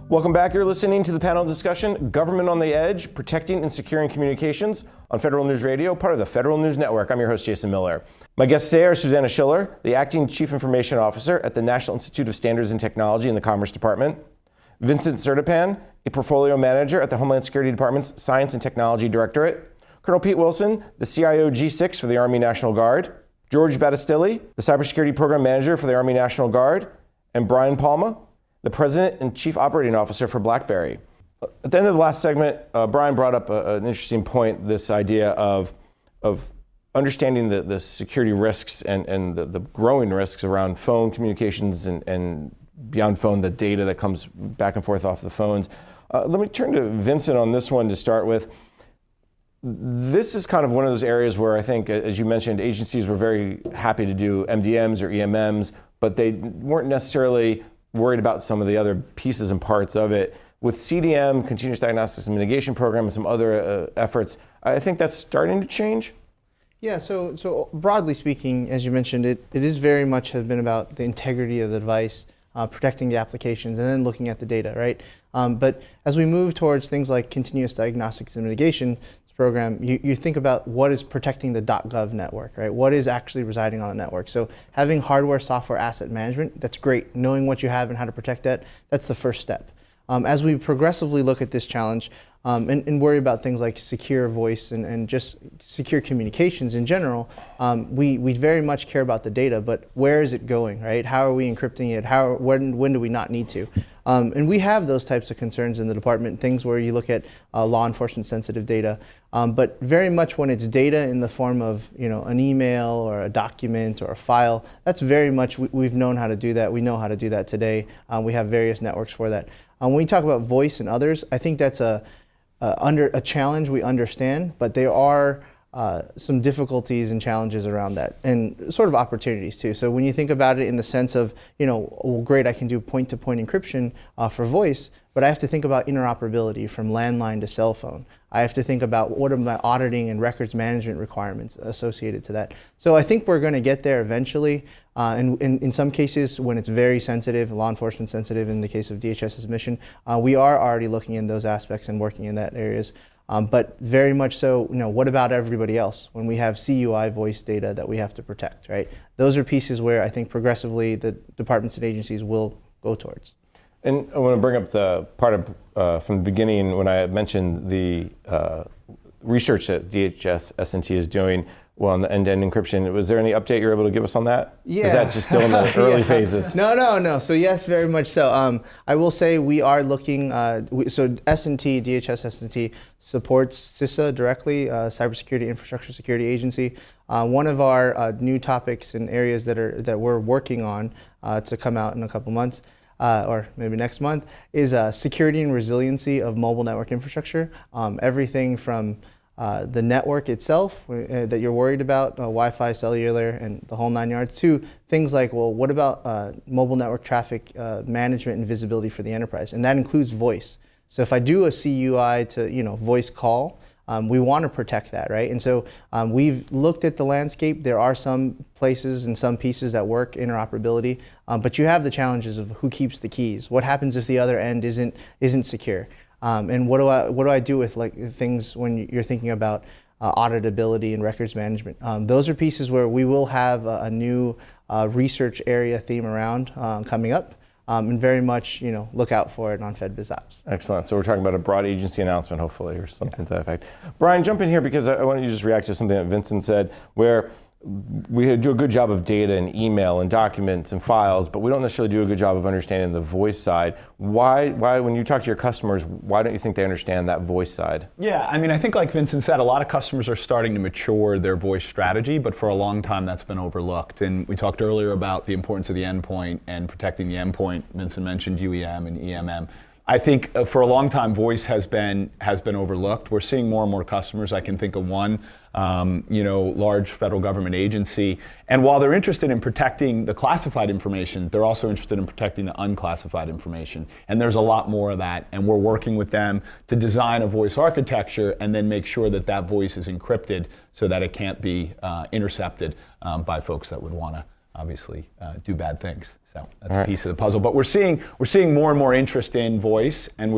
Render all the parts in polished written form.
Welcome back. You're listening to the panel discussion, Government on the Edge, Protecting and Securing Communications on Federal News Radio, part of the Federal News Network. I'm your host, Jason Miller. My guests today are Susanna Schiller, the Acting Chief Information Officer at the National Institute of Standards and Technology in the Commerce Department, Vincent Sertapan, a Portfolio Manager at the Homeland Security Department's Science and Technology Directorate, Colonel Pete Wilson, the CIO G6 for the Army National Guard, George Battistilli, the Cybersecurity Program Manager for the Army National Guard, and Brian Palma, the President and Chief Operating Officer for BlackBerry. At the end of the last segment, Brian brought up an interesting point, this idea of understanding the security risks and the growing risks around phone communications and beyond phone, the data that comes back and forth off the phones. Let me turn to Vincent on this one to start with. This is kind of one of those areas where I think, as you mentioned, agencies were very happy to do MDMs or EMMs, but they weren't necessarily worried about some of the other pieces and parts of it. With CDM, Continuous Diagnostics and Mitigation Program, and some other efforts, I think that's starting to change. Yeah, so broadly speaking, as you mentioned, it is very much has been about the integrity of the device, protecting the applications, and then looking at the data, right? But as we move towards things like Continuous Diagnostics and Mitigation Program, you think about what is protecting the .gov network, right? What is actually residing on the network? So having hardware, software, asset management, that's great. Knowing what you have and how to protect that, that's the first step. As we progressively look at this challenge and worry about things like secure voice and just secure communications in general, we very much care about the data, but where is it going, right? How are we encrypting it? When do we not need to? And we have those types of concerns in the department, things where you look at law enforcement sensitive data, but very much when it's data in the form of an email or a document or a file, that's very much, we've known how to do that. We know how to do that today. We have various networks for that. When we talk about voice and others, I think that's under a challenge we understand, but there are some difficulties and challenges around that, and sort of opportunities too. So when you think about it in the sense of, well, great, I can do point-to-point encryption for voice, but I have to think about interoperability from landline to cell phone. I have to think about what are my auditing and records management requirements associated to that. So I think we're going to get there eventually. And in some cases, when it's very sensitive, law enforcement sensitive, in the case of DHS's mission, we are already looking in those aspects and working in that areas. But very much so, what about everybody else when we have CUI voice data that we have to protect, right? Those are pieces where I think progressively the departments and agencies will go towards. And I want to bring up the part of from the beginning when I mentioned the research that DHS S&T is doing on the end-to-end encryption. Was there any update you're able to give us on that? Yeah. Is that just still in the early phases? No. So yes, very much so. I will say we are looking, so S&T, DHS S&T supports CISA directly, Cybersecurity Infrastructure Security Agency. One of our new topics and areas that we're working on to come out in a couple months, or maybe next month, is security and resiliency of mobile network infrastructure. Everything from the network itself that you're worried about, Wi-Fi, cellular, and the whole 9 yards, to things like, well, what about mobile network traffic management and visibility for the enterprise? And that includes voice. So if I do a CUI to voice call, we want to protect that, right? And so we've looked at the landscape. There are some places and some pieces that work interoperability, but you have the challenges of who keeps the keys. What happens if the other end isn't secure? And what do I do with things when you're thinking about auditability and records management? Those are pieces where we will have a new research area theme around coming up. And very much, look out for it on FedBizOps. Excellent. So we're talking about a broad agency announcement, hopefully, or something to that effect. Brian, jump in here because I want you to just react to something that Vincent said, where we do a good job of data and email and documents and files, but we don't necessarily do a good job of understanding the voice side. Why, when you talk to your customers, why don't you think they understand that voice side? Yeah, I think like Vincent said, a lot of customers are starting to mature their voice strategy, but for a long time that's been overlooked. And we talked earlier about the importance of the endpoint and protecting the endpoint. Vincent mentioned UEM and EMM. I think for a long time, voice has been overlooked. We're seeing more and more customers. I can think of one, large federal government agency. And while they're interested in protecting the classified information, they're also interested in protecting the unclassified information. And there's a lot more of that. And we're working with them to design a voice architecture and then make sure that that voice is encrypted so that it can't be intercepted by folks that would want to obviously do bad things. So that's a piece of the puzzle. But we're seeing more and more interest in voice, and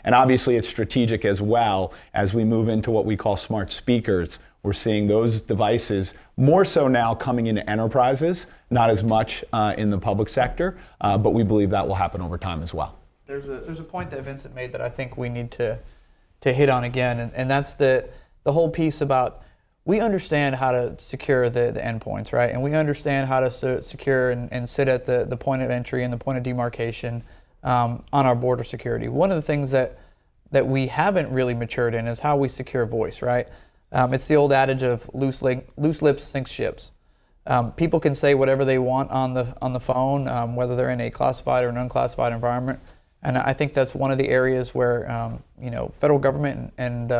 and obviously it's strategic as well as we move into what we call smart speakers. We're seeing those devices more so now coming into enterprises, not as much in the public sector, but we believe that will happen over time as well. There's a point that Vincent made that I think we need to hit on again, and that's the whole piece about we understand how to secure the endpoints, right? And we understand how to secure and sit at the point of entry and the point of demarcation on our border security. One of the things that we haven't really matured in is how we secure voice, right? It's the old adage of loose lips sink ships. People can say whatever they want on the phone, whether they're in a classified or an unclassified environment. And I think that's one of the areas where federal government and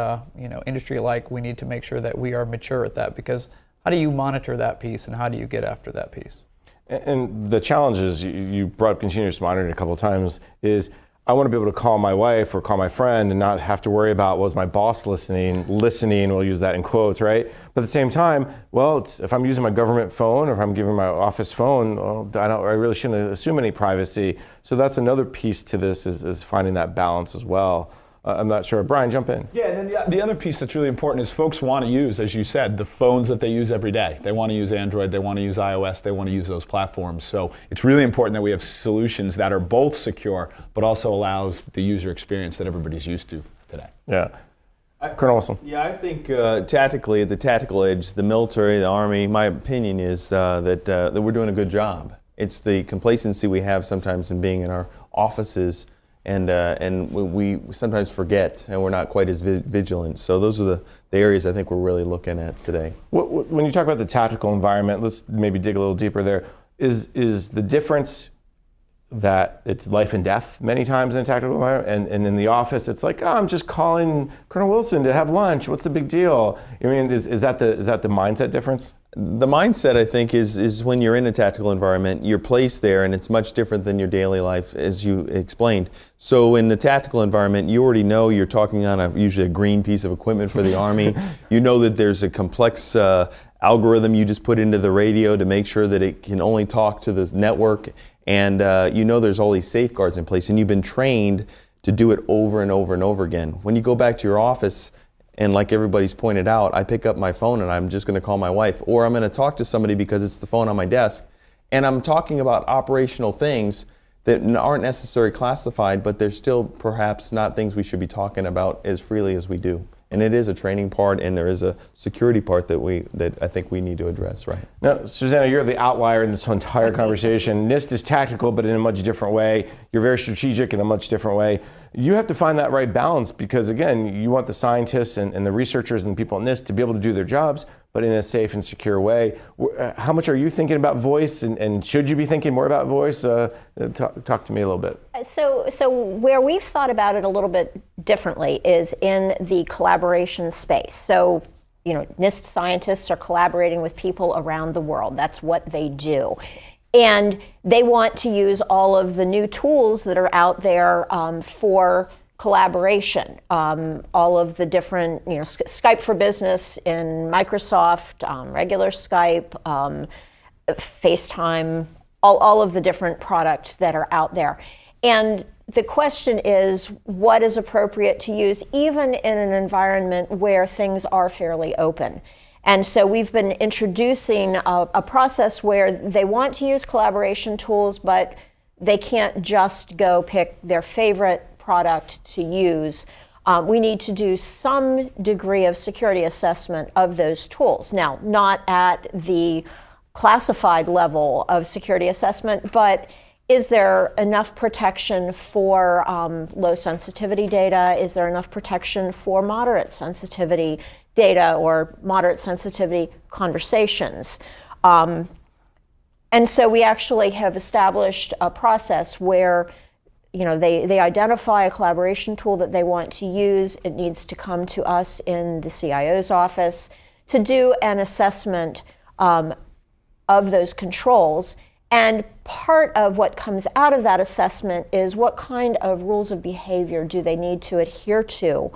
industry alike, we need to make sure that we are mature at that, because how do you monitor that piece and how do you get after that piece? And the challenge is, you brought up continuous monitoring a couple of times, is I want to be able to call my wife or call my friend and not have to worry about, was my boss listening, we'll use that in quotes, right? But at the same time, if I'm using my government phone or if I'm giving my office phone, I really shouldn't assume any privacy. So that's another piece to this, is finding that balance as well. I'm not sure. Brian, jump in. Yeah, and then the other piece that's really important is folks want to use, as you said, the phones that they use every day. They want to use Android, they want to use iOS, they want to use those platforms. So it's really important that we have solutions that are both secure, but also allows the user experience that everybody's used to today. Yeah. Colonel Wilson. Yeah, I think tactically, at the tactical edge, the military, the Army, my opinion is that we're doing a good job. It's the complacency we have sometimes in being in our offices, and we sometimes forget, and we're not quite as vigilant. So those are the areas I think we're really looking at today. When you talk about the tactical environment, let's maybe dig a little deeper there. Is the difference that it's life and death many times in a tactical environment, and in the office it's like, I'm just calling Colonel Wilson to have lunch, what's the big deal? I mean, is that the mindset difference? The mindset, I think, is when you're in a tactical environment, you're placed there, and it's much different than your daily life, as you explained. So in the tactical environment, you already know you're talking on usually a green piece of equipment for the Army. You know that there's a complex algorithm you just put into the radio to make sure that it can only talk to the network, and there's all these safeguards in place, and you've been trained to do it over and over and over again. When you go back to your office, and like everybody's pointed out, I pick up my phone and I'm just going to call my wife, or I'm going to talk to somebody because it's the phone on my desk, and I'm talking about operational things that aren't necessarily classified, but they're still perhaps not things we should be talking about as freely as we do. And it is a training part, and there is a security part that I think we need to address, right? Now, Susanna, you're the outlier in this entire conversation. NIST is tactical, but in a much different way. You're very strategic in a much different way. You have to find that right balance, because again, you want the scientists and the researchers and the people in NIST to be able to do their jobs, but in a safe and secure way. How much are you thinking about voice, and should you be thinking more about voice? Talk to me a little bit. So where we've thought about it a little bit differently is in the collaboration space. So, NIST scientists are collaborating with people around the world. That's what they do. And they want to use all of the new tools that are out there for collaboration. All of the different, Skype for Business in Microsoft, regular Skype, FaceTime, all of the different products that are out there. And the question is, what is appropriate to use even in an environment where things are fairly open? And so we've been introducing a process where they want to use collaboration tools, but they can't just go pick their favorite product to use. We need to do some degree of security assessment of those tools. Now, not at the classified level of security assessment, but is there enough protection for low sensitivity data? Is there enough protection for moderate sensitivity data or moderate sensitivity conversations? And so we actually have established a process where they identify a collaboration tool that they want to use. It needs to come to us in the CIO's office to do an assessment of those controls. And part of what comes out of that assessment is what kind of rules of behavior do they need to adhere to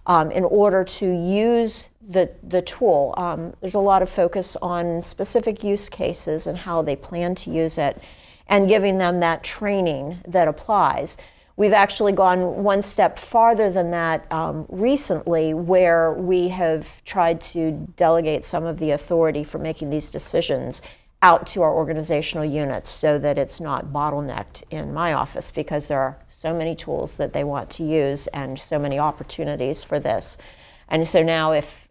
in order to use the tool. There's a lot of focus on specific use cases and how they plan to use it. and giving them that training that applies. We've actually gone one step farther than that recently, where we have tried to delegate some of the authority for making these decisions out to our organizational units so that it's not bottlenecked in my office, because there are so many tools that they want to use and so many opportunities for this. And so now if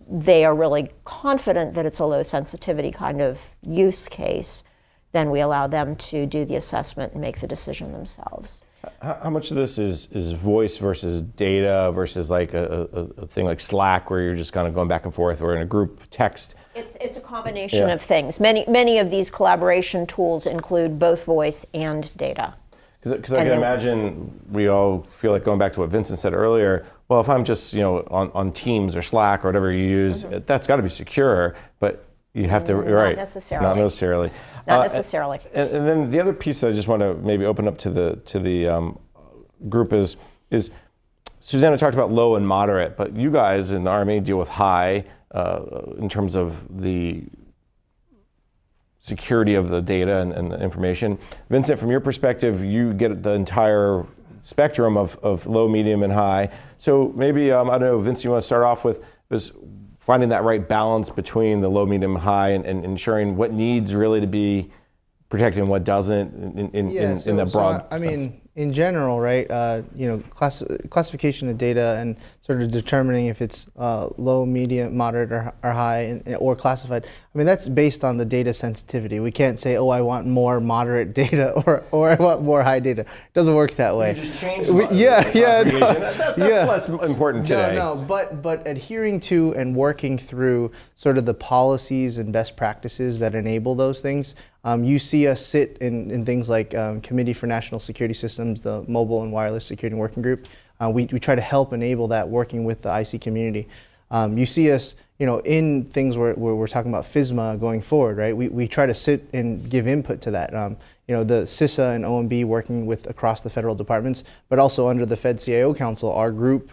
they are really confident that it's a low sensitivity kind of use case, then we allow them to do the assessment and make the decision themselves. How much of this is voice versus data versus like a thing like Slack where you're just kind of going back and forth, or in a group text? It's a combination of things. Many of these collaboration tools include both voice and data. Because I can imagine we all feel like, going back to what Vincent said earlier, well, if I'm just on Teams or Slack or whatever you use, that's got to be secure, but you have to, right? Necessarily. Not necessarily. Not necessarily. And then the other piece I just want to maybe open up to the group is Susanna talked about low and moderate, but you guys in the Army deal with high in terms of the security of the data and the information. Vincent, from your perspective, you get the entire spectrum of low, medium, and high. So maybe, I don't know, Vincent, you want to start off with is finding that right balance between the low, medium, high, and ensuring what needs really to be protected and what doesn't in the broad I sense. mean, in general, right, classification of data and sort of determining if it's low, medium, moderate, or high, or classified, I mean, that's based on the data sensitivity. We can't say, oh, I want more moderate data or I want more high data. It doesn't work that way. You just change That's less important today. No, but adhering to and working through sort of the policies and best practices that enable those things. You see us sit in things like Committee for National Security Systems, the Mobile and Wireless Security Working Group. We try to help enable that, working with the IC community. You see us, in things where we're talking about FISMA going forward, right? We try to sit and give input to that. The CISA and OMB working with across the federal departments, but also under the Fed CIO Council, our group,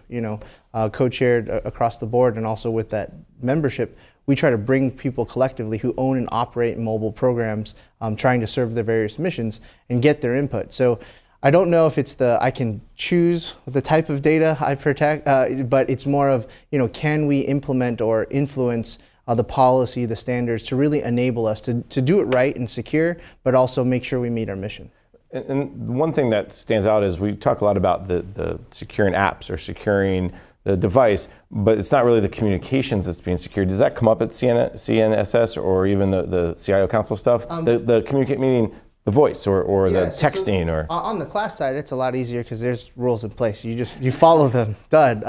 co-chaired across the board, and also with that membership, we try to bring people collectively who own and operate mobile programs, trying to serve their various missions, and get their input. So I don't know if it's I can choose the type of data I protect, but it's more of, can we implement or influence the policy, the standards, to really enable us to do it right and secure, but also make sure we meet our mission. And one thing that stands out is we talk a lot about the securing apps or securing the device, but it's not really the communications that's being secured. Does that come up at CNSS or even the CIO Council stuff? The communicate, meaning the voice or the texting or on the class side, it's a lot easier because there's rules in place. You follow them. Done.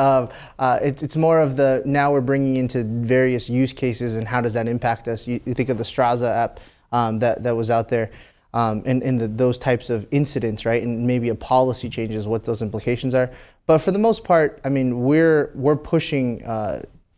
It's more of now we're bringing into various use cases and how does that impact us. You think of the Straza app that was out there. And those types of incidents, right? And maybe a policy changes, what those implications are. But for the most part, I mean, we're pushing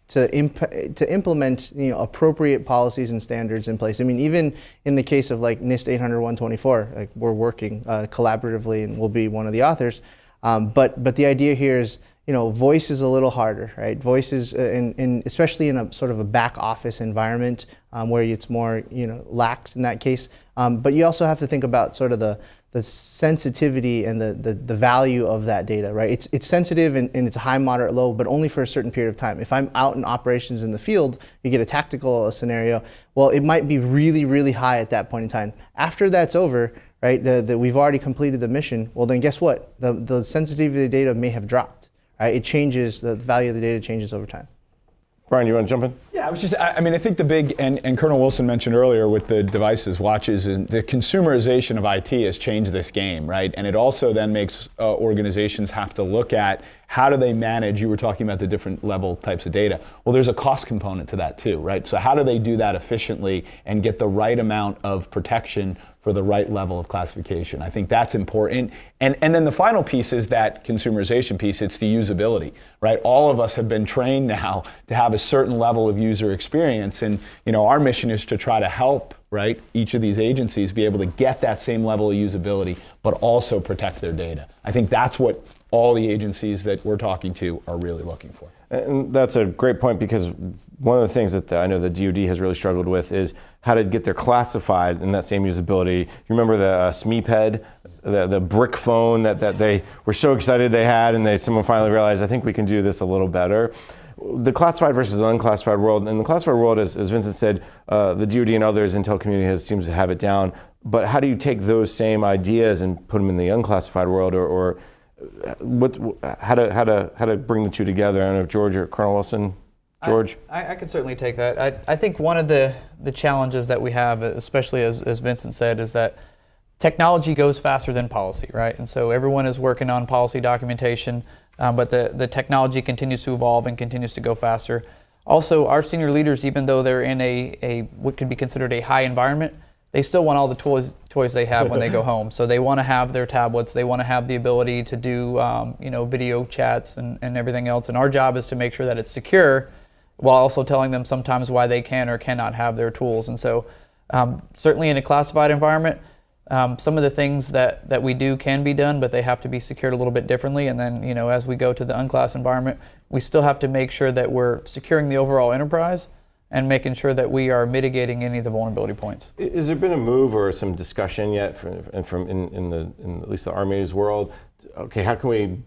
to implement appropriate policies and standards in place. I mean, even in the case of like NIST 800-124, like we're working collaboratively and we'll be one of the authors. But the idea here is, voice is a little harder, right? Voice is, especially in a sort of a back office environment where it's more, lax in that case. But you also have to think about sort of the sensitivity and the value of that data, right? It's sensitive and it's high, moderate, low, but only for a certain period of time. If I'm out in operations in the field, you get a tactical scenario, well, it might be really, really high at that point in time. After that's over, right, we've already completed the mission, well then guess what? The sensitivity of the data may have dropped, right? It changes, the value of the data changes over time. Brian, you want to jump in? Yeah, I think the big, and Colonel Wilson mentioned earlier with the devices, watches, and the consumerization of IT has changed this game, right? And it also then makes organizations have to look at how do they manage, you were talking about the different level types of data. Well, there's a cost component to that too, right? So how do they do that efficiently and get the right amount of protection for the right level of classification? I think that's important. And then the final piece is that consumerization piece, it's the usability, right? All of us have been trained now to have a certain level of user experience, and our mission is to try to help right? Each of these agencies be able to get that same level of usability, but also protect their data. I think that's what all the agencies that we're talking to are really looking for. And that's a great point, because one of the things that I know the DoD has really struggled with is how to get their classified in that same usability. You remember the SMEPED, the brick phone that they were so excited they had, and someone finally realized, I think we can do this a little better. The classified versus unclassified world. In the classified world, as Vincent said, the DoD and others, intel community seems to have it down. But how do you take those same ideas and put them in the unclassified world, or how to bring the two together? I don't know if George or Colonel Wilson. George? I can certainly take that. I think one of the challenges that we have, especially as Vincent said, is that technology goes faster than policy, right? And so everyone is working on policy documentation, but the technology continues to evolve and continues to go faster. Also, our senior leaders, even though they're in a what could be considered a high environment, they still want all the toys they have when they go home. So they want to have their tablets. They want to have the ability to do video chats and everything else. And our job is to make sure that it's secure, while also telling them sometimes why they can or cannot have their tools. And so certainly in a classified environment, some of the things that we do can be done, but they have to be secured a little bit differently. And then, as we go to the unclass environment, we still have to make sure that we're securing the overall enterprise and making sure that we are mitigating any of the vulnerability points. Has there been a move or some discussion yet from at least the Army's world? Okay, how can we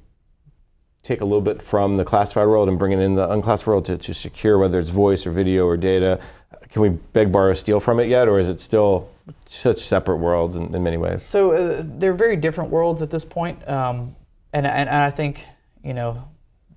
take a little bit from the classified world and bring it in the unclassified world to secure, whether it's voice or video or data? Can we beg, borrow, steal from it yet, or is it still such separate worlds in many ways? So they're very different worlds at this point, and I think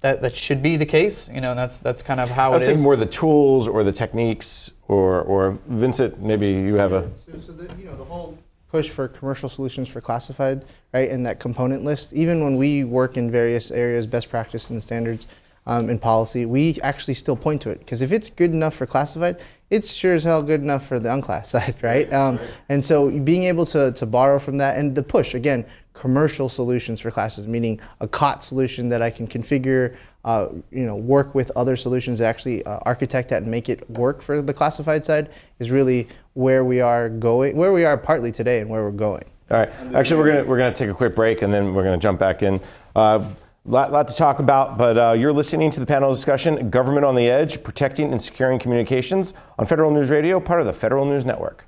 that should be the case. And that's kind of how it is. I was thinking more the tools or the techniques, or Vincent, maybe you have a. So the whole push for commercial solutions for classified, right, and that component list. Even when we work in various areas, best practice and standards in policy, we actually still point to it, because if it's good enough for classified, it's sure as hell good enough for the unclassified, right? And so being able to borrow from that, and the push, again, commercial solutions for classes, meaning a COT solution that I can configure, work with other solutions to actually architect that and make it work for the classified side, is really where we are going, where we are partly today and where we're going. All right. Actually, we're gonna take a quick break, and then we're gonna jump back in. Lot to talk about, but you're listening to the panel discussion, Government on the Edge, Protecting and Securing Communications, on Federal News Radio, part of the Federal News Network.